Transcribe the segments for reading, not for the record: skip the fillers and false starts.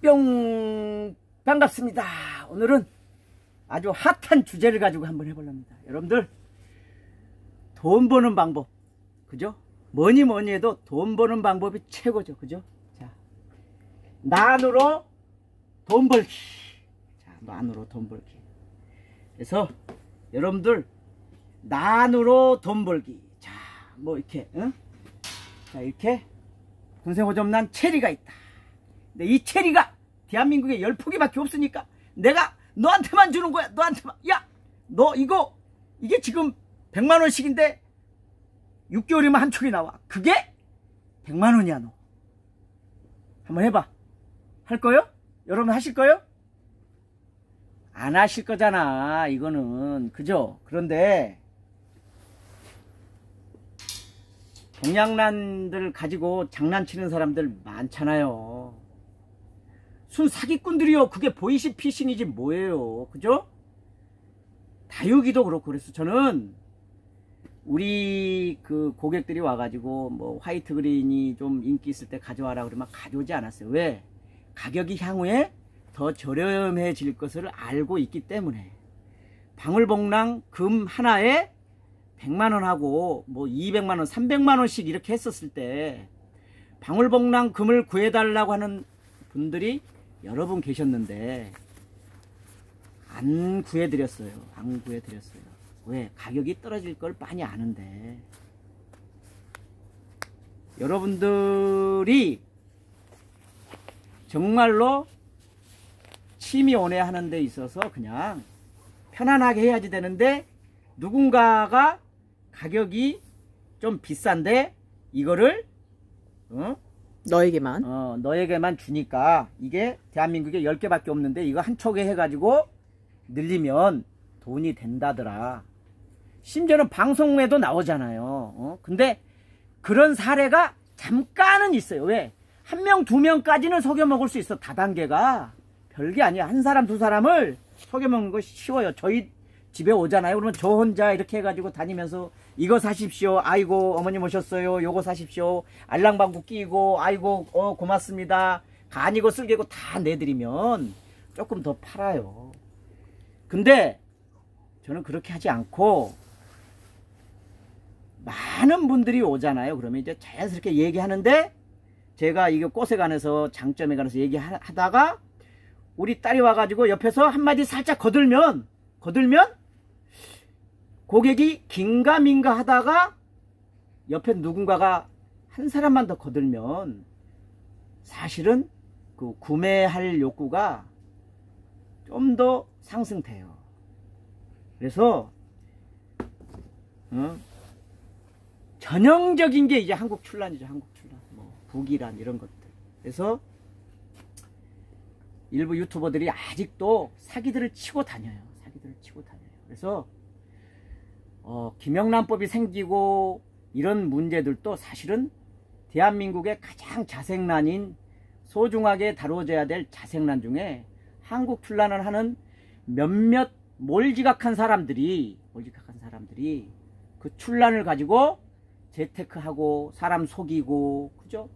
뿅 반갑습니다. 오늘은 아주 핫한 주제를 가지고 한번 해보렵니다. 여러분들 돈 버는 방법, 그죠? 뭐니 해도 돈 버는 방법이 최고죠, 그죠? 자, 난으로 돈 벌기. 자, 난으로 돈 벌기. 그래서 여러분들 난으로 돈 벌기. 자, 뭐 이렇게, 응? 자, 이렇게 군생오점난 체리가 있다. 근데 이 체리가 대한민국에 10포기밖에 없으니까 내가 너한테만 주는 거야. 너한테만. 야, 너 이게 지금 100만원씩인데 6개월이면 한 촉이 나와. 그게 100만원이야. 너 한번 해봐. 할 거요? 여러분 하실 거요? 안 하실 거잖아, 이거는. 그죠? 그런데 동양란들 가지고 장난치는 사람들 많잖아요. 순 사기꾼들이요. 그게 보이시피싱이지 뭐예요. 그죠? 다육이도 그렇고. 그래서 저는 우리 그 고객들이 와가지고 뭐 화이트 그린이 좀 인기 있을 때 가져와라 그러면 가져오지 않았어요. 왜? 가격이 향후에 더 저렴해질 것을 알고 있기 때문에. 방울복랑 금 하나에 100만원하고 뭐 200만원 300만원씩 이렇게 했었을 때 방울복랑 금을 구해달라고 하는 분들이 여러 분 계셨는데 안 구해드렸어요. 안 구해드렸어요. 왜? 가격이 떨어질 걸 많이 아는데. 여러분들이 정말로 취미원회 하는 데 있어서 그냥 편안하게 해야지 되는데, 누군가가 가격이 좀 비싼데 이거를 너에게만 주니까, 이게 대한민국에 10개밖에 없는데 이거 한 촉에 해가지고 늘리면 돈이 된다더라. 심지어는 방송에도 나오잖아요. 근데 그런 사례가 잠깐은 있어요. 왜? 1명, 2명까지는 속여 먹을 수 있어. 다단계가 별게 아니야. 한 사람, 두 사람을 속여 먹는 거 쉬워요. 저희 집에 오잖아요. 그러면 저 혼자 이렇게 해가지고 다니면서 이거 사십시오. 아이고 어머님 오셨어요. 요거 사십시오. 알랑방구 끼고 아이고 고맙습니다. 간이고 쓸개고 다 내드리면 조금 더 팔아요. 근데 저는 그렇게 하지 않고, 많은 분들이 오잖아요. 그러면 이제 자연스럽게 얘기하는데, 제가 이거 꽃에 관해서 장점에 관해서 얘기하다가 우리 딸이 와가지고 옆에서 한마디 살짝 거들면 고객이 긴가민가 하다가 옆에 누군가가 한 사람만 더 거들면 사실은 그 구매할 욕구가 좀 더 상승돼요. 그래서 전형적인 게 이제 한국 출란이죠. 한국 출란, 뭐 북이란 이런 것들. 그래서 일부 유튜버들이 아직도 사기들을 치고 다녀요. 그래서 김영란법이 생기고 이런 문제들도 사실은 대한민국의 가장 자생란인, 소중하게 다뤄져야 될 자생란 중에 한국 출란을 하는 몇몇 몰지각한 사람들이 그 출란을 가지고 재테크하고 사람 속이고, 그죠?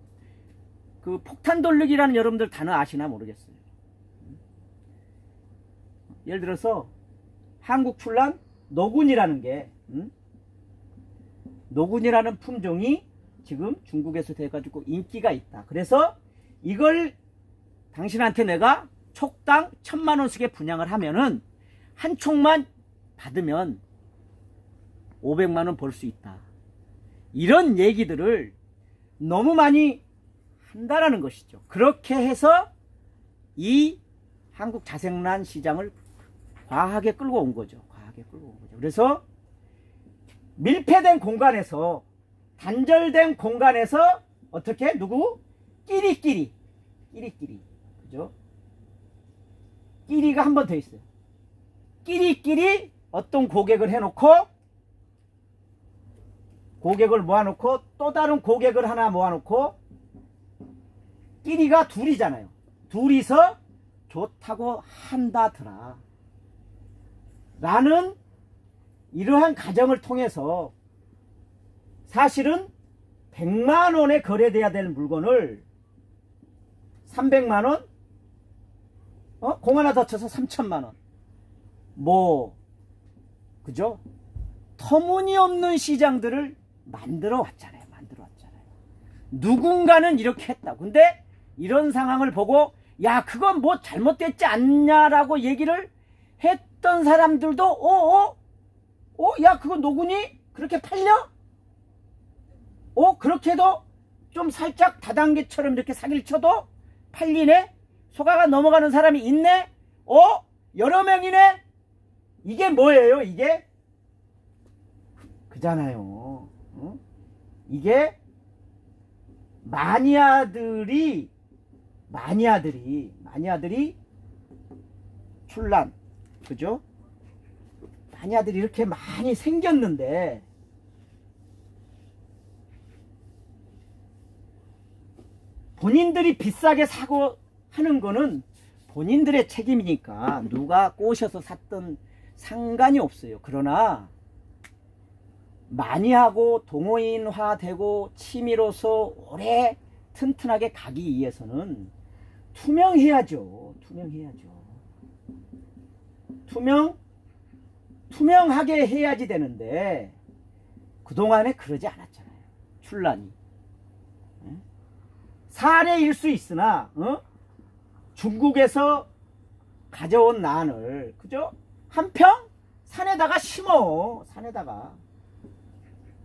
그 폭탄 돌리기라는 여러분들 단어 아시나 모르겠어요. 예를 들어서 한국 출란 노군이라는 게, 노군이라는 품종이 지금 중국에서 돼가지고 인기가 있다. 그래서 이걸 당신한테 내가 촉당 1000만원씩에 분양을 하면은 한 촉만 받으면 500만원 벌 수 있다. 이런 얘기들을 너무 많이 한다라는 것이죠. 그렇게 해서 이 한국 자생란 시장을 과하게 끌고 온 거죠. 그래서 밀폐된 공간에서, 단절된 공간에서 어떻게 끼리끼리 그죠? 끼리가 한 번 더 있어요. 끼리끼리 어떤 고객을 해놓고, 고객을 모아놓고 또 다른 고객을 하나 모아놓고, 끼리가 둘이잖아요. 둘이서 좋다고 한다더라 라는 이러한 가정을 통해서 사실은 100만원에 거래돼야 될 물건을 300만원, 공 하나 더 쳐서 3천만 원. 뭐 그죠? 터무니없는 시장들을 만들어 왔잖아요. 누군가는 이렇게 했다. 근데 이런 상황을 보고 야 그건 뭐 잘못됐지 않냐라고 얘기를 했던 사람들도 야 그거 노군이 그렇게 팔려? 그렇게도 좀 살짝 다단계처럼 이렇게 사기를 쳐도 팔리네? 소가가 넘어가는 사람이 있네? 여러 명이네? 이게 뭐예요 이게? 그잖아요. 이게 마니아들이 출란, 그죠? 마니아들이 이렇게 많이 생겼는데 본인들이 비싸게 사고 하는 거는 본인들의 책임이니까 누가 꼬셔서 샀던 상관이 없어요. 그러나 마니아하고 동호인화되고 취미로서 오래 튼튼하게 가기 위해서는 투명해야죠. 투명하게 해야지 되는데 그동안에 그러지 않았잖아요. 출란이. 사례일 수 있으나 중국에서 가져온 난을 그죠? 한 평 산에다가 심어.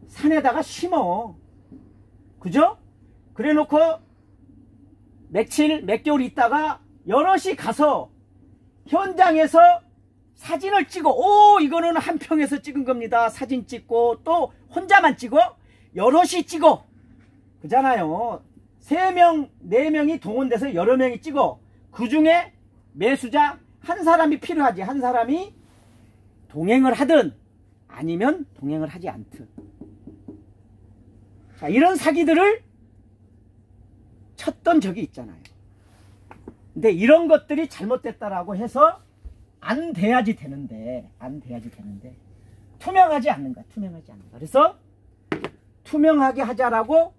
산에다가 심어. 그죠? 그래 놓고 며칠 몇 개월 있다가 여럿이 가서 현장에서 사진을 찍어. 이거는 한 평에서 찍은 겁니다. 사진 찍고 또 혼자만 찍어? 여럿이 찍어. 그잖아요. 3명, 4명이 동원돼서 여러 명이 찍어. 그 중에 매수자 한 사람이 필요하지. 한 사람이 동행을 하든 아니면 동행을 하지 않든. 자, 이런 사기들을 쳤던 적이 있잖아요. 근데 이런 것들이 잘못됐다라고 해서 안 돼야지 되는데 투명하지 않는가. 그래서 투명하게 하자라고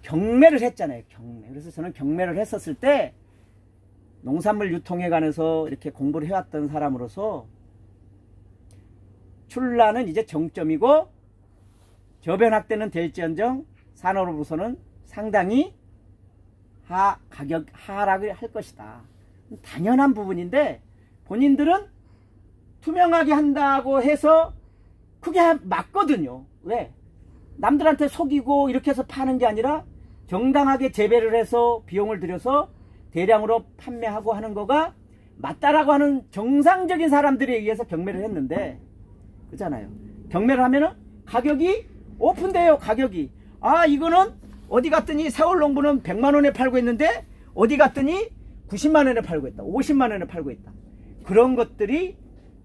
경매를 했잖아요. 그래서 저는 경매를 했었을 때 농산물 유통에 관해서 이렇게 공부를 해왔던 사람으로서 출란은 이제 정점이고 저변 확대는 될지언정 산업으로서는 상당히 가격 하락을 할 것이다. 당연한 부분인데 본인들은 투명하게 한다고 해서 그게 맞거든요. 왜? 남들한테 속이고 이렇게 해서 파는 게 아니라 정당하게 재배를 해서 비용을 들여서 대량으로 판매하고 하는 거가 맞다라고 하는 정상적인 사람들에 의해서 경매를 했는데 그렇잖아요. 경매를 하면은 가격이 오픈돼요. 가격이. 이거는 어디 갔더니 세월농부는 100만원에 팔고 있는데 어디 갔더니 90만원에 팔고 있다. 50만원에 팔고 있다. 그런 것들이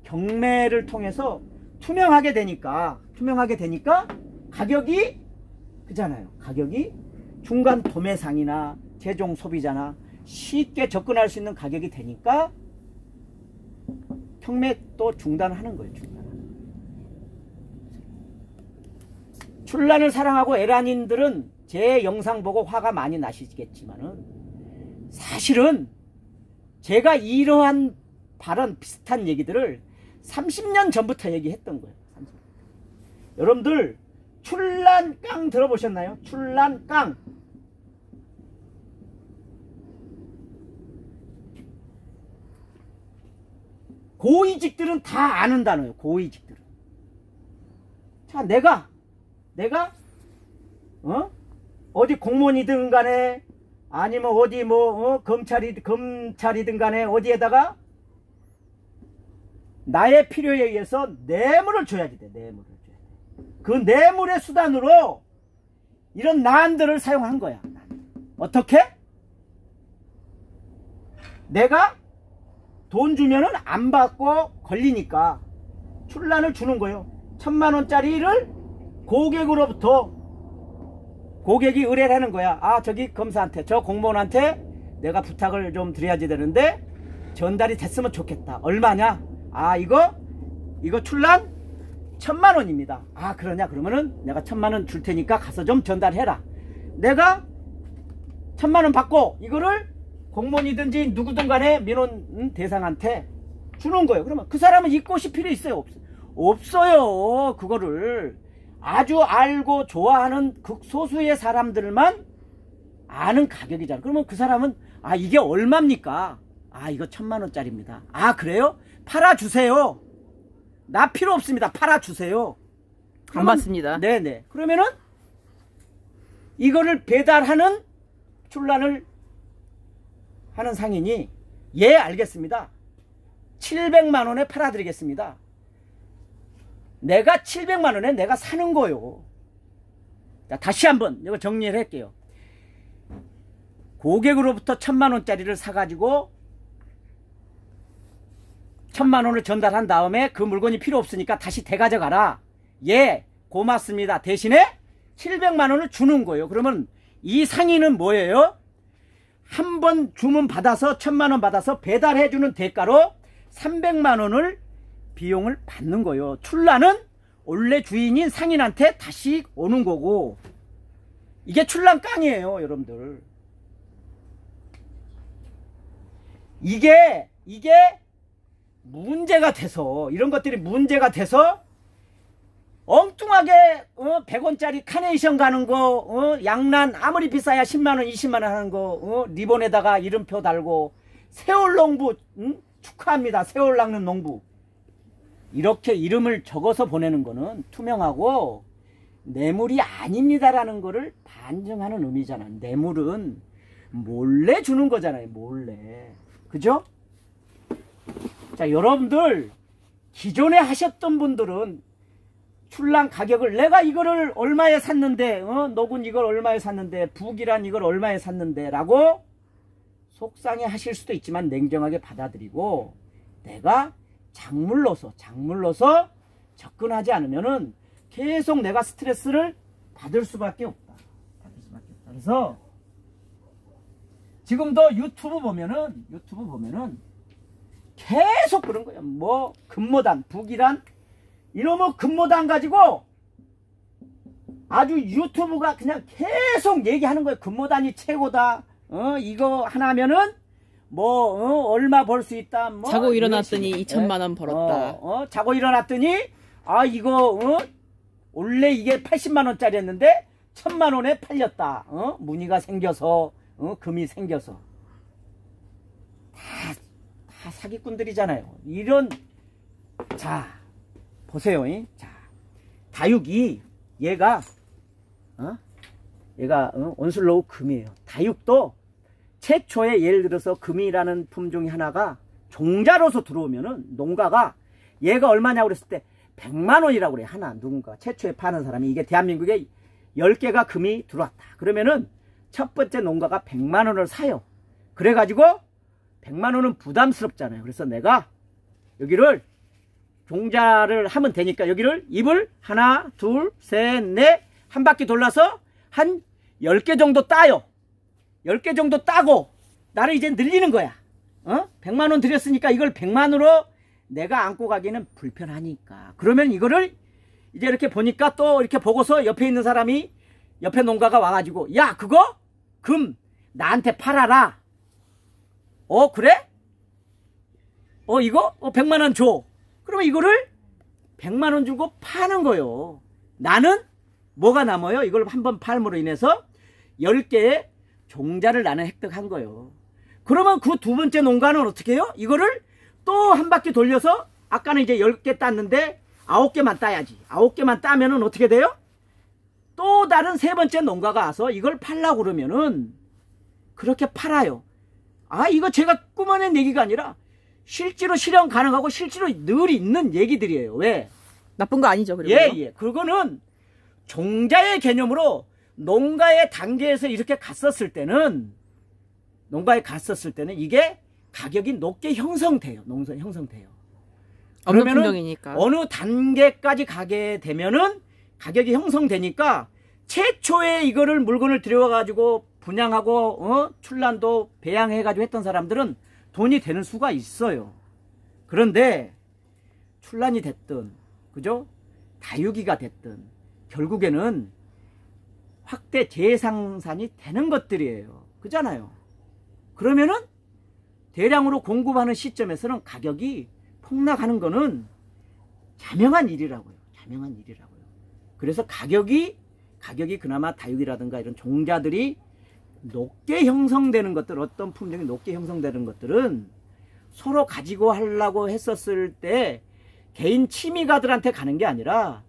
경매를 통해서 투명하게 되니까 가격이 그잖아요. 가격이 중간 도매상이나 최종 소비자나 쉽게 접근할 수 있는 가격이 되니까 경매 또 중단하는 거예요. 출란을 사랑하고 애란인들은 제 영상 보고 화가 많이 나시겠지만은 사실은 제가 이러한 발언 비슷한 얘기들을 30년 전부터 얘기했던 거예요. 여러분들 출란깡 들어보셨나요? 출란깡. 고위직들은 다 아는 단어예요. 고위직들은. 자, 내가 어디 공무원이든 간에 아니면 어디 검찰이든 간에 어디에다가 나의 필요에 의해서 뇌물을 줘야지 돼. 뇌물을 줘야 돼. 그 뇌물의 수단으로 이런 난들을 사용한 거야. 어떻게? 내가 돈 주면은 안 받고 걸리니까 출란을 주는 거예요. 1000만원짜리를 고객으로부터 고객이 의뢰를 하는 거야. 저기 검사한테 저 공무원한테 내가 부탁을 좀 드려야지 되는데 전달이 됐으면 좋겠다. 얼마냐? 이거 출란 1000만원입니다. 그러냐? 그러면은 내가 1000만원 줄 테니까 가서 좀 전달해라. 내가 1000만원 받고 이거를 공무원이든지 누구든 간에 민원 대상한테 주는 거예요. 그러면 그 사람은 이 꽃이 필요 있어요? 없어요. 그거를 아주 알고 좋아하는 극소수의 사람들만 아는 가격이잖아. 그러면 그 사람은 아 이게 얼마입니까? 아 이거 1000만원짜리입니다. 아 그래요? 팔아주세요. 나 필요 없습니다. 팔아주세요. 안 받습니다. 네네. 그러면은 이거를 배달하는 출란을 하는 상인이 예 알겠습니다. 700만원에 팔아드리겠습니다. 내가 700만원에 내가 사는 거요. 자, 다시 한번 이거 정리를 할게요. 고객으로부터 1000만원짜리를 사가지고 1000만원을 전달한 다음에 그 물건이 필요 없으니까 다시 되가져가라. 예 고맙습니다. 대신에 700만원을 주는 거예요. 그러면 이 상인은 뭐예요? 한 번 주문 받아서 1000만원 받아서 배달해주는 대가로 300만원을 비용을 받는 거예요. 출란은 원래 주인인 상인한테 다시 오는 거고 이게 출란깡이에요. 여러분들 이게 문제가 돼서 이런 것들이 문제가 돼서 엉뚱하게 100원짜리 카네이션 가는 거 양란 아무리 비싸야 10만원 20만원 하는 거 리본에다가 이름표 달고 세월농부 축하합니다. 세월 낚는 농부 이렇게 이름을 적어서 보내는 거는 투명하고 뇌물이 아닙니다라는 거를 반증하는 의미잖아. 뇌물은 몰래 주는 거잖아요. 몰래. 그죠? 자 여러분들 기존에 하셨던 분들은 출란 가격을 내가 이거를 얼마에 샀는데 녹은 이걸 얼마에 샀는데 북이란 이걸 얼마에 샀는데 라고 속상해 하실 수도 있지만 냉정하게 받아들이고 내가 작물로서 접근하지 않으면은 계속 내가 스트레스를 받을 수밖에 없다. 그래서 지금도 유튜브 보면은 계속 그런 거예요. 뭐 금모단 북이란 이놈의 금모단 가지고 아주 유튜브가 그냥 계속 얘기하는 거예요. 금모단이 최고다. 이거 하나면은 뭐 얼마 벌 수 있다. 뭐 자고 일어났더니 2천만원 벌었다. 자고 일어났더니 아 이거 원래 이게 80만원짜리 였는데 1000만원에 팔렸다. 무늬가 생겨서 금이 생겨서 다 사기꾼들이잖아요. 이런 자 보세요. 자 다육이 얘가 온슬로우 금이에요. 다육도 최초에 예를 들어서 금이라는 품종이 하나가 종자로서 들어오면은 농가가 얘가 얼마냐고 그랬을 때 100만원이라고 그래. 하나 누군가 최초에 파는 사람이 이게 대한민국에 10개가 금이 들어왔다. 그러면은 첫 번째 농가가 100만원을 사요. 그래가지고 100만원은 부담스럽잖아요. 그래서 내가 여기를 종자를 하면 되니까 여기를 잎을 하나 둘 셋 넷 한 바퀴 돌려서 한 10개 정도 따요. 10개 정도 따고 나를 이제 늘리는 거야. 100만원 들였으니까 이걸 100만으로 내가 안고 가기는 불편하니까. 그러면 이거를 이제 이렇게 보니까 또 이렇게 보고서 옆에 있는 사람이 옆에 농가가 와가지고 야 그거 금 나한테 팔아라. 그래? 이거 100만원 줘. 그러면 이거를 100만원 주고 파는 거예요. 나는 뭐가 남아요? 이걸 한번 팔므로 인해서 10개의 종자를 나는 획득한 거예요. 그러면 그 두 번째 농가는 어떻게 해요? 이거를 또 한 바퀴 돌려서 아까는 이제 10개 땄는데 9개만 따야지. 9개만 따면은 어떻게 돼요? 또 다른 세 번째 농가가 와서 이걸 팔라고 그러면은 그렇게 팔아요. 이거 제가 꾸며낸 얘기가 아니라 실제로 실현 가능하고 실제로 늘 있는 얘기들이에요. 왜? 나쁜 거 아니죠. 그리고 예. 그거는 종자의 개념으로 농가의 단계에서 이렇게 갔었을 때는 이게 가격이 높게 형성돼요. 형성돼요. 없는 그러면은 품종이니까. 어느 단계까지 가게 되면은 가격이 형성되니까 최초에 이거를 물건을 들여와가지고 분양하고 출란도 배양해가지고 했던 사람들은 돈이 되는 수가 있어요. 그런데 출란이 됐든 그죠? 다육이가 됐든 결국에는 확대 재생산이 되는 것들이에요. 그잖아요. 그러면은 대량으로 공급하는 시점에서는 가격이 폭락하는 거는 자명한 일이라고요. 자명한 일이라고요. 그래서 가격이 그나마 다육이라든가 이런 종자들이 높게 형성되는 것들, 어떤 품종이 높게 형성되는 것들은 서로 가지고 하려고 했었을 때 개인 취미가들한테 가는 게 아니라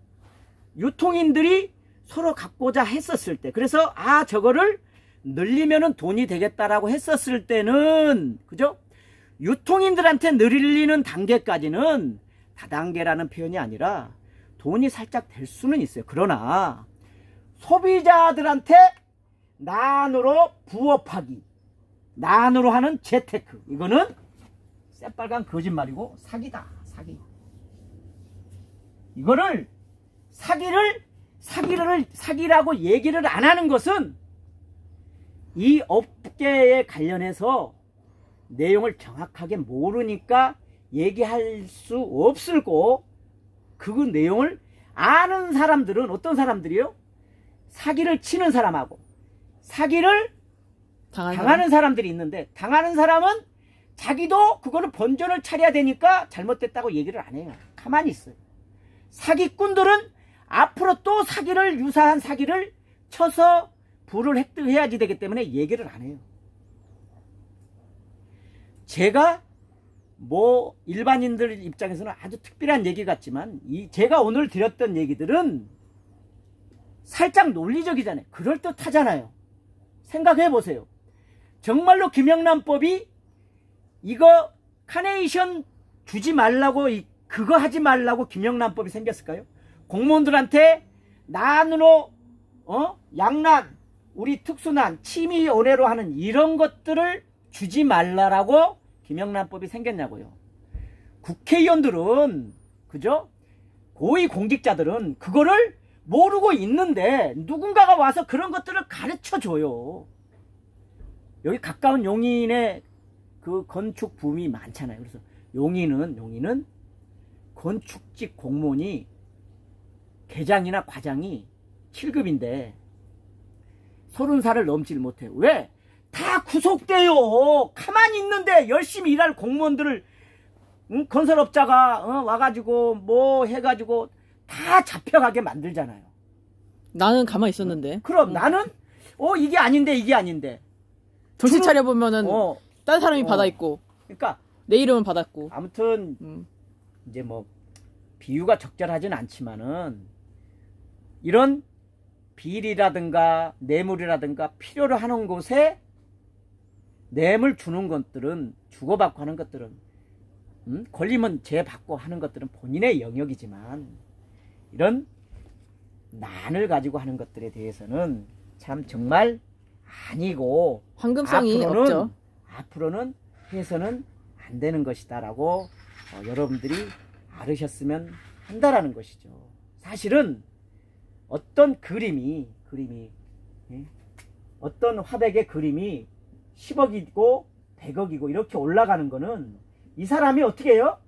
유통인들이 서로 갖고자 했었을 때, 그래서 저거를 늘리면은 돈이 되겠다라고 했었을 때는, 그죠? 유통인들한테 늘리는 단계까지는 다단계라는 표현이 아니라 돈이 살짝 될 수는 있어요. 그러나 소비자들한테 난으로 부업하기, 난으로 하는 재테크, 이거는 새빨간 거짓말이고 사기다. 사기. 이거를 사기라고 얘기를 안 하는 것은 이 업계에 관련해서 내용을 정확하게 모르니까 얘기할 수 없을고, 그 내용을 아는 사람들은 어떤 사람들이요? 사기를 치는 사람하고 사기를 당하는 사람들이 있는데, 당하는 사람은 자기도 그거를 본전을 차려야 되니까 잘못됐다고 얘기를 안 해요. 가만히 있어요. 사기꾼들은 앞으로 또 유사한 사기를 쳐서 부를 획득해야지 되기 때문에 얘기를 안 해요. 제가 뭐 일반인들 입장에서는 아주 특별한 얘기 같지만 제가 오늘 드렸던 얘기들은 살짝 논리적이잖아요. 그럴듯하잖아요. 생각해 보세요. 정말로 김영란법이 이거 카네이션 주지 말라고, 그거 하지 말라고 김영란법이 생겼을까요? 공무원들한테 난으로 양난, 우리 특수난, 취미원해로 하는 이런 것들을 주지 말라라고 김영란법이 생겼냐고요. 국회의원들은, 그죠? 고위공직자들은 그거를 모르고 있는데 누군가가 와서 그런 것들을 가르쳐줘요. 여기 가까운 용인에 그 건축 붐이 많잖아요. 그래서 용인은 건축직 공무원이 계장이나 과장이 7급인데 30살을 넘지를 못해요. 왜? 다 구속돼요. 가만히 있는데 열심히 일할 공무원들을 건설업자가 와가지고 뭐 해가지고 다 잡혀가게 만들잖아요. 나는 가만히 있었는데. 그럼 나는 이게 아닌데 정신 차려보면은 다른 사람이 받아있고, 그러니까 내 이름은 받았고. 아무튼 이제 뭐 비유가 적절하진 않지만은 이런 비리라든가 뇌물이라든가 필요로 하는 곳에 뇌물 주는 것들은, 주고받고 하는 것들은 걸리면 죄 받고 하는 것들은 본인의 영역이지만, 이런 난을 가지고 하는 것들에 대해서는 참 정말 아니고 황금성이 없죠. 앞으로는 해서는 안 되는 것이다 라고 여러분들이 알으셨으면 한다라는 것이죠. 사실은 어떤 그림이 어떤 화백의 그림이 10억이고 100억이고 이렇게 올라가는 거는 이 사람이 어떻게 해요?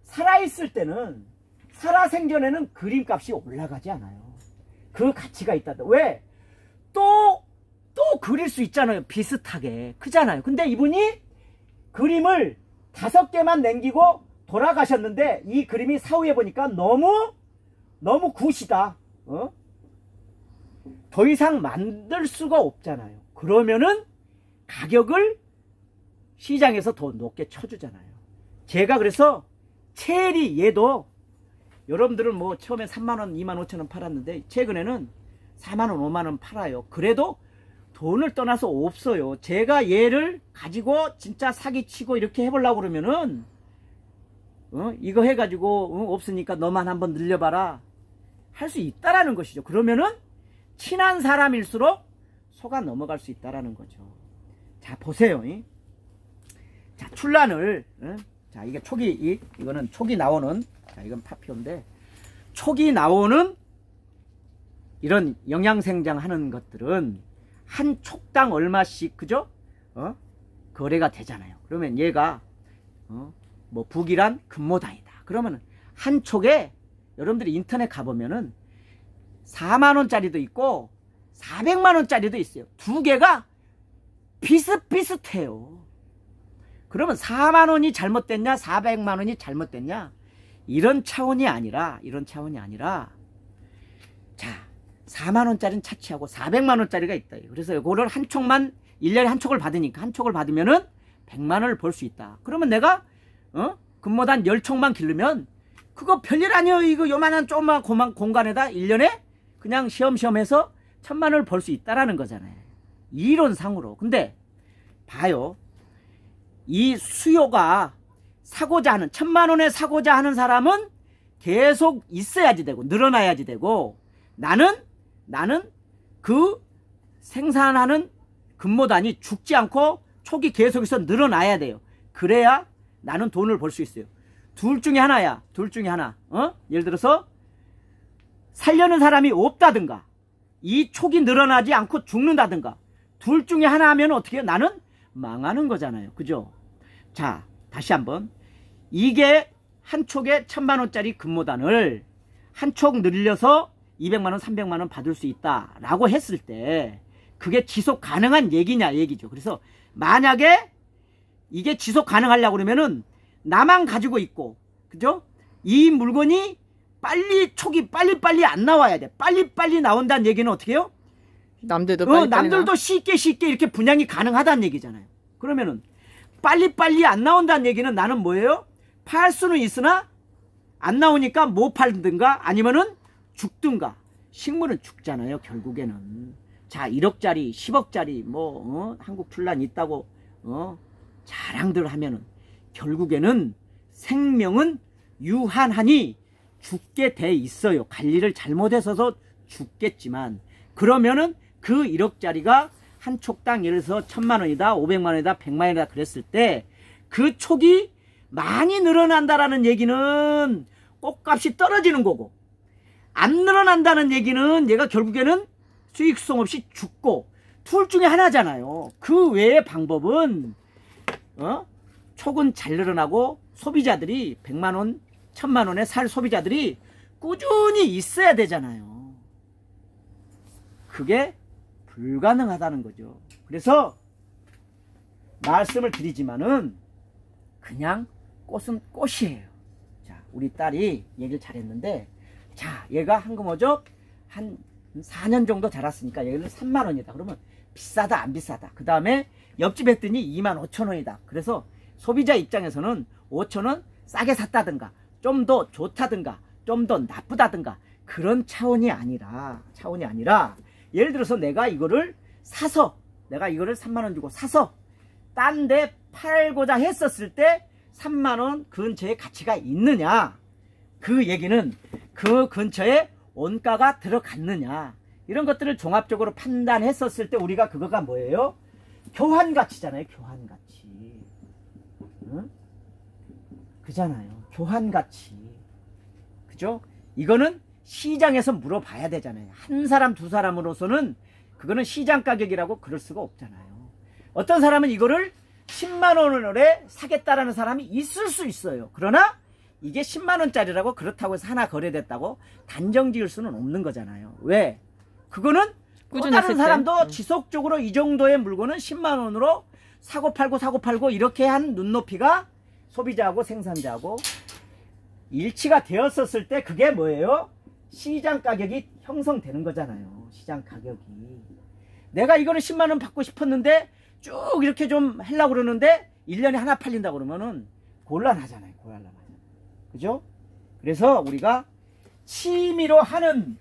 살아있을 때는, 살아생전에는 그림값이 올라가지 않아요. 그 가치가 있다. 왜? 또 그릴 수 있잖아요. 비슷하게. 크잖아요. 근데 이분이 그림을 5개만 남기고 돌아가셨는데 이 그림이 사후에 보니까 너무 굿이다. 더 이상 만들 수가 없잖아요. 그러면은 가격을 시장에서 더 높게 쳐주잖아요. 제가 그래서 체리 얘도 여러분들은 뭐 처음에 3만원 25,000원 팔았는데 최근에는 4만원 5만원 팔아요. 그래도 돈을 떠나서 없어요. 제가 얘를 가지고 진짜 사기치고 이렇게 해보려고 그러면은 이거 해가지고 없으니까 너만 한번 늘려봐라 할 수 있다라는 것이죠. 그러면은 친한 사람일수록 속아 넘어갈 수 있다라는 거죠. 자, 보세요. 자, 출란을 자, 이게 이거는 촉이 나오는, 자, 이건 파피온데 촉이 나오는 이런 영양생장 하는 것들은 한 촉당 얼마씩, 그죠? 거래가 되잖아요. 그러면 얘가 뭐 북이란 금모당이다. 그러면은 한 촉에 여러분들이 인터넷 가보면은 4만원짜리도 있고 400만원짜리도 있어요. 두 개가 비슷비슷해요. 그러면 4만 원이 잘못됐냐 400만 원이 잘못됐냐 이런 차원이 아니라 자 4만 원짜리는 차치하고 400만 원짜리가 있다. 그래서 이거를 한 촉만 1년에 한 촉을 받으니까 한 촉을 받으면은 100만 원을 벌 수 있다. 그러면 내가 금모단 10촉만 기르면 그거 별일 아니에요. 이거 요만한 조그만 공간에다 1년에 그냥 시험시험 해서 1000만 원을 벌 수 있다라는 거잖아요. 이론상으로. 근데 봐요. 이 수요가 사고자 하는 1000만 원에 사고자 하는 사람은 계속 있어야지 되고 늘어나야지 되고 나는 그 생산하는 금모단이 죽지 않고 촉이 계속해서 늘어나야 돼요. 그래야 나는 돈을 벌 수 있어요. 둘 중에 하나야. 둘 중에 하나. 예를 들어서 살려는 사람이 없다든가 이 촉이 늘어나지 않고 죽는다든가 둘 중에 하나 하면 어떻게 해요? 나는 망하는 거잖아요. 그죠? 자, 다시 한번. 이게 한 촉에 1000만 원짜리 금모단을 한 촉 늘려서 200만 원, 300만 원 받을 수 있다라고 했을 때 그게 지속 가능한 얘기냐 얘기죠. 그래서 만약에 이게 지속 가능하려고 그러면은 나만 가지고 있고, 그죠? 이 물건이 촉이 빨리빨리 안 나와야 돼. 빨리빨리 나온다는 얘기는 어떻게 해요? 남들도 쉽게 이렇게 분양이 가능하다는 얘기잖아요. 그러면은 빨리빨리 안 나온다는 얘기는 나는 뭐예요? 팔 수는 있으나 안 나오니까 못 팔든가 아니면은 죽든가. 식물은 죽잖아요, 결국에는. 자, 1억짜리, 10억짜리 한국 출란 있다고 자랑들 하면은 결국에는 생명은 유한하니 죽게 돼 있어요. 관리를 잘못해서 죽겠지만 그러면은 그 1억짜리가 한 촉당 예를 들어서 1000만 원이다 500만 원이다 100만 원이다 그랬을 때 그 촉이 많이 늘어난다라는 얘기는 꽃값이 떨어지는 거고 안 늘어난다는 얘기는 얘가 결국에는 수익성 없이 죽고 둘 중에 하나잖아요. 그 외의 방법은 촉은 잘 늘어나고 소비자들이 100만 원, 1000만 원에 살 소비자들이 꾸준히 있어야 되잖아요. 그게 불가능하다는 거죠. 그래서 말씀을 드리지만은 그냥 꽃은 꽃이에요. 자, 우리 딸이 얘기를 잘했는데 자, 얘가 한금어적 한 4년 정도 자랐으니까 얘는 3만 원이다. 그러면 비싸다 안 비싸다. 그 다음에 옆집 했더니 25,000원이다. 그래서 소비자 입장에서는 5,000원 싸게 샀다든가 좀 더 좋다든가 좀 더 나쁘다든가 그런 차원이 아니라 예를 들어서 내가 이거를 3만 원 주고 사서 딴 데 팔고자 했었을 때 3만 원 근처에 가치가 있느냐, 그 얘기는 그 근처에 원가가 들어갔느냐, 이런 것들을 종합적으로 판단했었을 때 우리가 그거가 뭐예요? 교환가치잖아요. 교환가치. 응? 그잖아요. 교환가치. 그죠? 이거는 시장에서 물어봐야 되잖아요. 한 사람 두 사람으로서는 그거는 시장 가격이라고 그럴 수가 없잖아요. 어떤 사람은 이거를 10만 원에 사겠다라는 사람이 있을 수 있어요. 그러나 이게 10만 원짜리라고 그렇다고 해서 하나 거래됐다고 단정 지을 수는 없는 거잖아요. 왜? 그거는 다른 사람도 지속적으로 이 정도의 물건은 10만 원으로 사고 팔고 이렇게 한 눈높이가 소비자하고 생산자하고 일치가 되었었을 때 그게 뭐예요? 시장 가격이 형성되는 거잖아요. 시장 가격이. 내가 이거는 10만 원 받고 싶었는데 쭉 이렇게 좀 하려고 그러는데 1년에 하나 팔린다 그러면은 곤란하잖아요. 그죠? 그래서 우리가 취미로 하는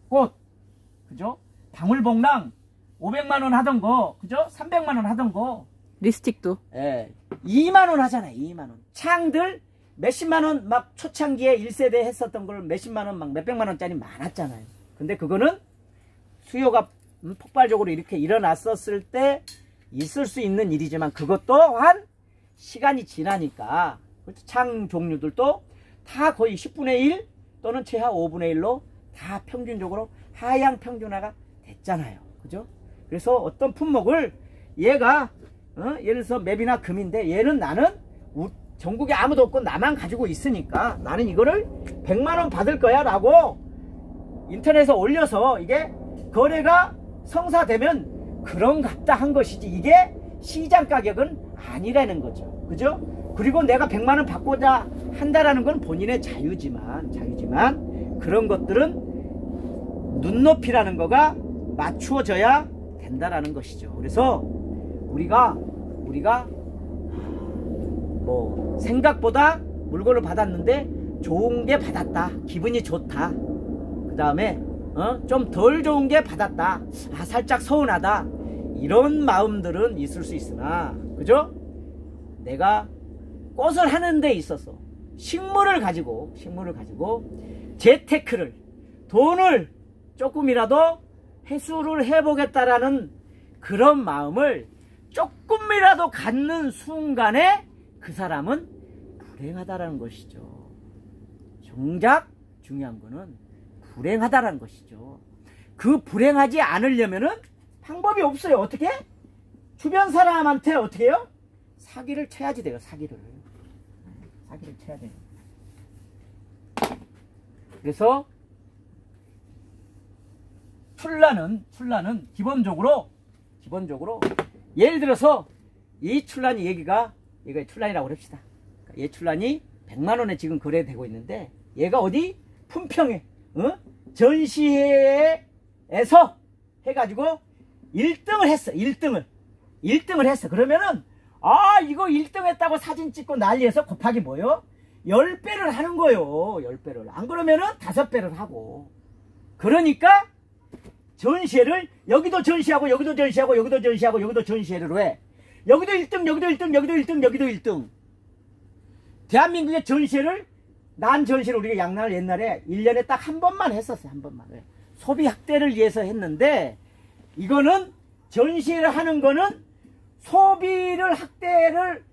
꽃, 그죠? 방울복랑 500만 원 하던 거, 그죠? 300만 원 하던 거. 립스틱도. 예. 2만 원 하잖아요. 2만 원. 창들 몇십만 원 막 초창기에 1세대 했었던 걸 몇십만 원 막 몇백만 원짜리 많았잖아요. 근데 그거는 수요가 폭발적으로 이렇게 일어났었을 때 있을 수 있는 일이지만 그것 또한 시간이 지나니까 창 종류들도 다 거의 10분의 1 또는 최하 5분의 1로 다 평균적으로 하향 평준화가 됐잖아요. 그죠? 그래서 어떤 품목을 얘가 예를 들어서 맵이나 금인데 얘는 나는 전국에 아무도 없고 나만 가지고 있으니까 나는 이거를 100만 원 받을 거야 라고 인터넷에 올려서 이게 거래가 성사되면 그런갑다 한 것이지 이게 시장 가격은 아니라는 거죠. 그죠? 그리고 내가 100만 원 받고자 한다라는 건 본인의 자유지만 그런 것들은 눈높이라는 거가 맞추어져야 된다라는 것이죠. 그래서 우리가 뭐 생각보다 물건을 받았는데 좋은 게 받았다. 기분이 좋다. 그 다음에 좀 덜 좋은 게 받았다. 아, 살짝 서운하다. 이런 마음들은 있을 수 있으나, 그죠? 내가 꽃을 하는 데 있어서 식물을 가지고 재테크를, 돈을 조금이라도 회수를 해보겠다라는 그런 마음을 조금이라도 갖는 순간에 그 사람은 불행하다라는 것이죠. 정작 중요한 거는 불행하다라는 것이죠. 그 불행하지 않으려면은 방법이 없어요. 어떻게? 주변 사람한테 어떻게 해요? 사기를 쳐야지 돼요. 사기를 쳐야 돼요. 그래서 출란은 기본적으로 예를 들어서 이 출란이 얘가 출란이라고 합시다. 얘 출란이 100만 원에 지금 거래되고 있는데 얘가 어디? 품평회 전시회에서 해가지고 1등을 했어. 1등을 했어. 그러면은 아 이거 1등 했다고 사진 찍고 난리해서 곱하기 뭐요? 10배를 하는 거예요. 10배를. 안 그러면은 5배를 하고. 그러니까 전시회를 여기도 전시하고 여기도 전시하고 여기도 전시하고 여기도 전시회를 왜? 여기도 1등 여기도 1등 여기도 1등 여기도 1등. 대한민국의 전시회를 우리가 양날 옛날에 1년에 딱 한 번만 했었어요. 한 번만. 소비 확대를 위해서 했는데 이거는 전시회를 하는 거는 소비를 확대를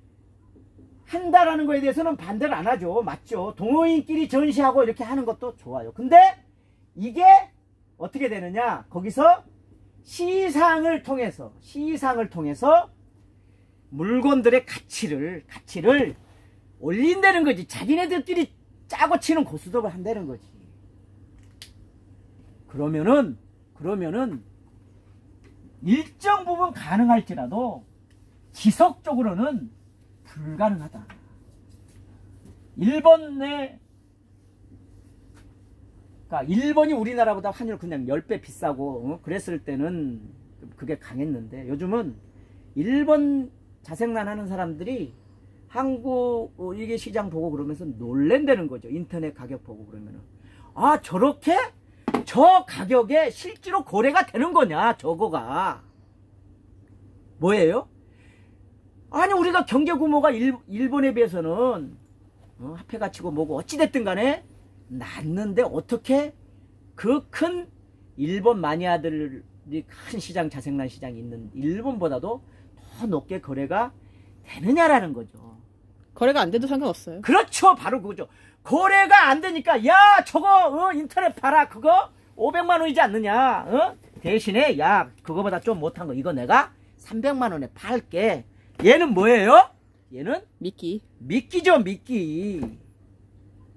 한다라는 거에 대해서는 반대를 안 하죠. 맞죠? 동호인끼리 전시하고 이렇게 하는 것도 좋아요. 근데 이게 어떻게 되느냐? 거기서 시상을 통해서 물건들의 가치를 올린다는 거지. 자기네들끼리 짜고 치는 고스톱을 한다는 거지. 그러면은 일정 부분 가능할지라도 지속적으로는 불가능하다. 그러니까 일본이 우리나라보다 환율 그냥 10배 비싸고 그랬을 때는 그게 강했는데 요즘은 일본 자생난 하는 사람들이 한국 이게 시장 보고 그러면서 놀랜다는 거죠. 인터넷 가격 보고 그러면은 아 저렇게 저 가격에 실제로 거래가 되는 거냐 저거가 뭐예요? 아니 우리가 경제 규모가 일본에 비해서는 화폐 가치고 뭐고 어찌됐든 간에 낮는데 어떻게 그 큰 일본 마니아들이 큰 시장 자생난 시장이 있는 일본보다도 더 높게 거래가 되느냐라는 거죠. 거래가 안 돼도 상관없어요. 그렇죠. 바로 그거죠. 거래가 안 되니까 야 저거 인터넷 팔아 그거 500만 원이지 않느냐. 대신에 야 그거보다 좀 못한 거 이거 내가 300만 원에 팔게. 얘는 뭐예요? 얘는 미끼죠. 미끼.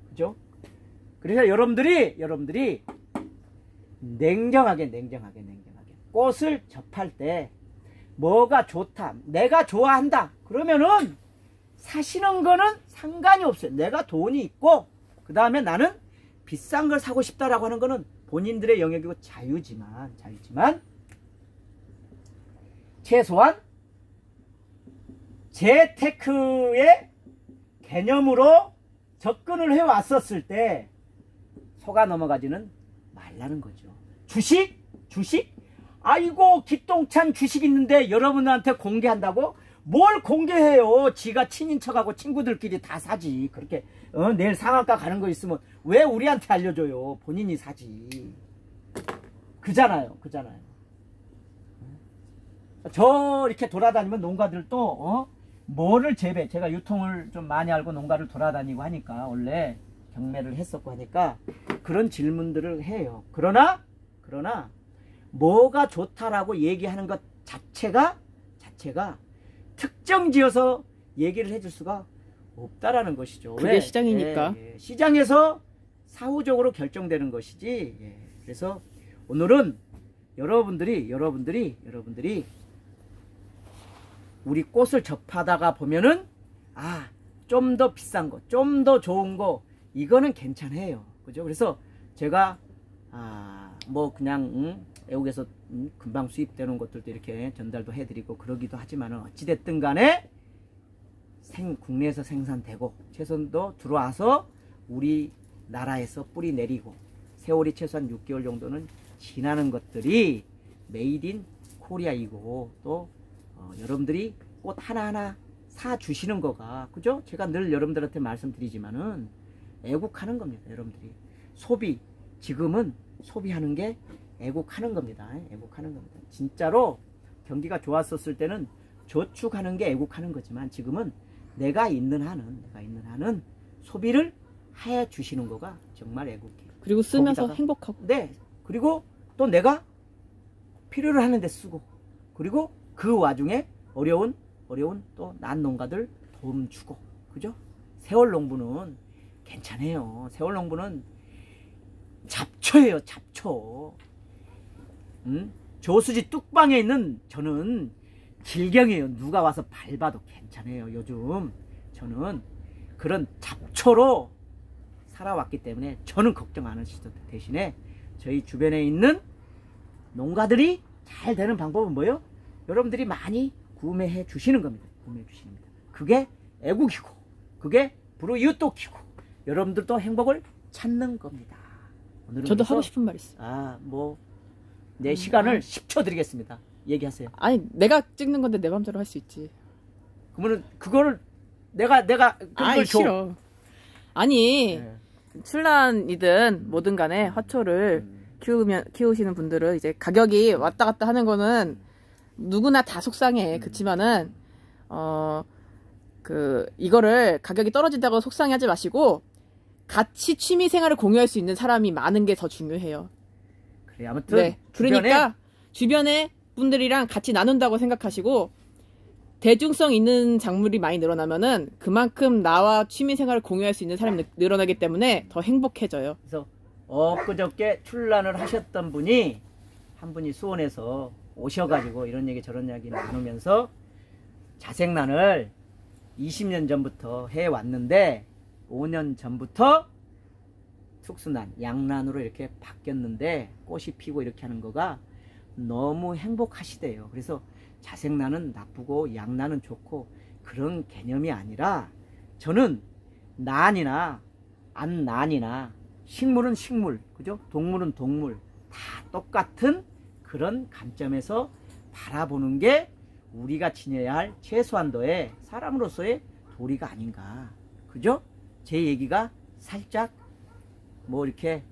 그죠? 그래서 여러분들이 냉정하게 꽃을 접할 때 뭐가 좋다 내가 좋아한다 그러면은 사시는 거는 상관이 없어요. 내가 돈이 있고 그 다음에 나는 비싼 걸 사고 싶다라고 하는 거는 본인들의 영역이고 자유지만 최소한 재테크의 개념으로 접근을 해왔었을 때 속아 넘어가지는 말라는 거죠. 주식? 아이고 기똥찬 주식 있는데 여러분한테 공개한다고? 뭘 공개해요. 지가 친인척하고 친구들끼리 다 사지. 그렇게 내일 상한가 가는 거 있으면 왜 우리한테 알려줘요. 본인이 사지. 그잖아요. 저 이렇게 돌아다니면 농가들도 뭐를 제가 유통을 좀 많이 알고 농가를 돌아다니고 하니까 원래 경매를 했었고 하니까 그런 질문들을 해요. 그러나 뭐가 좋다라고 얘기하는 것 자체가 특정 지어서 얘기를 해줄 수가 없다라는 것이죠. 그게 왜? 시장이니까. 시장에서 사후적으로 결정되는 것이지. 그래서 오늘은 여러분들이 우리 꽃을 접하다가 보면은 좀 더 비싼 거, 좀 더 좋은 거, 이거는 괜찮아요. 그죠? 그래서 제가 뭐 그냥 외국에서 금방 수입되는 것들도 이렇게 전달도 해드리고 그러기도 하지만은 어찌됐든 간에 국내에서 생산되고 최선도 들어와서 우리나라에서 뿌리 내리고 세월이 최소한 6개월 정도는 지나는 것들이 메이드 인 코리아이고 또 여러분들이 꽃 하나하나 사주시는 거가, 그죠? 제가 늘 여러분들한테 말씀드리지만은 애국하는 겁니다. 여러분들이 지금은 소비하는 게 애국하는 겁니다. 애국하는 겁니다. 진짜로 경기가 좋았었을 때는 저축하는 게 애국하는 거지만 지금은 내가 있는 한은 소비를 해 주시는 거가 정말 애국이에요. 그리고 쓰면서 행복하고. 네. 그리고 또 내가 필요를 하는데 쓰고, 그리고 그 와중에 어려운 또 난 농가들 도움 주고, 그죠? 세월 농부는 괜찮아요. 세월 농부는 잡초예요, 잡초. 저수지 뚝방에 있는 저는 질경이에요. 누가 와서 밟아도 괜찮아요. 요즘 저는 그런 잡초로 살아왔기 때문에 저는 걱정 안 하시죠. 대신에 저희 주변에 있는 농가들이 잘 되는 방법은 뭐예요? 여러분들이 많이 구매해 주시는 겁니다. 구매해 주시는 겁니다. 그게 애국이고, 그게 불우이웃돕기고, 여러분들도 행복을 찾는 겁니다. 오늘은 저도 하고 싶은 말 있어요. 내 시간을 10초 드리겠습니다. 얘기하세요. 아니, 내가 찍는 건데 내 맘대로 할 수 있지. 그러면은 그거를 내가 그걸 줘. 싫어. 아니, 출란이든 뭐든 간에 화초를 키우시는 분들은 이제 가격이 왔다 갔다 하는 거는 누구나 다 속상해. 그치만은 이거를 가격이 떨어진다고 속상해하지 마시고 같이 취미 생활을 공유할 수 있는 사람이 많은 게 더 중요해요. 그래, 아무튼 네. 그러니까 주변에 분들이랑 같이 나눈다고 생각하시고 대중성 있는 작물이 많이 늘어나면은 그만큼 나와 취미 생활을 공유할 수 있는 사람이 늘어나기 때문에 더 행복해져요. 그래서 엊그저께 출란을 하셨던 분이 한 분이 수원에서 오셔가지고 이런 얘기 저런 이야기 나누면서 자생란을 20년 전부터 해왔는데 5년 전부터 특수난, 양란으로 이렇게 바뀌었는데 꽃이 피고 이렇게 하는 거가 너무 행복하시대요. 그래서 자생란은 나쁘고 양란은 좋고 그런 개념이 아니라 저는 난이나 안 난이나 식물은 식물, 그죠? 동물은 동물 다 똑같은 그런 관점에서 바라보는 게 우리가 지녀야 할 최소한도의 사람으로서의 도리가 아닌가, 그죠? 제 얘기가 살짝 뭐 이렇게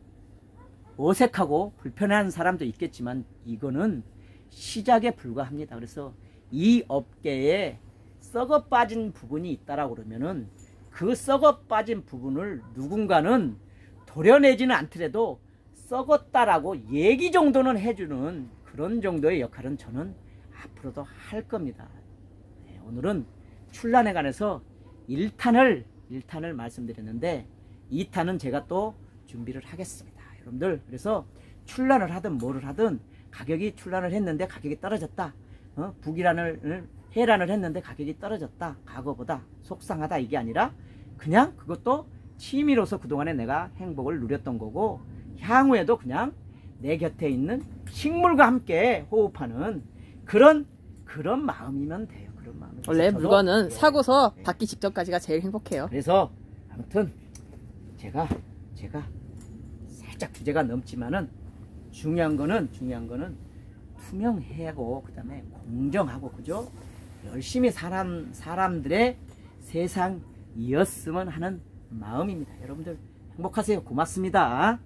어색하고 불편한 사람도 있겠지만 이거는 시작에 불과합니다. 그래서 이 업계에 썩어 빠진 부분이 있다라고 그러면은 그 썩어 빠진 부분을 누군가는 도려내지는 않더라도 썩었다라고 얘기 정도는 해주는 그런 정도의 역할은 저는 앞으로도 할 겁니다. 네, 오늘은 출란에 관해서 1탄을 말씀드렸는데 2탄은 제가 또 준비를 하겠습니다. 여러분들, 그래서 출란을 하든 뭐를 하든 가격이 출란을 했는데 가격이 떨어졌다. 해란을 했는데 가격이 떨어졌다. 과거보다 속상하다. 이게 아니라 그냥 그것도 취미로서 그동안에 내가 행복을 누렸던 거고 향후에도 그냥 내 곁에 있는 식물과 함께 호흡하는 그런 마음이면 돼요. 그런 마음. 원래 물건은 사고서 받기 직전까지가 제일 행복해요. 그래서 아무튼 제가 살짝 주제가 넘지만은 중요한 거는 투명하고 그다음에 공정하고, 그죠? 열심히 사람들의 세상이었으면 하는 마음입니다. 여러분들 행복하세요. 고맙습니다.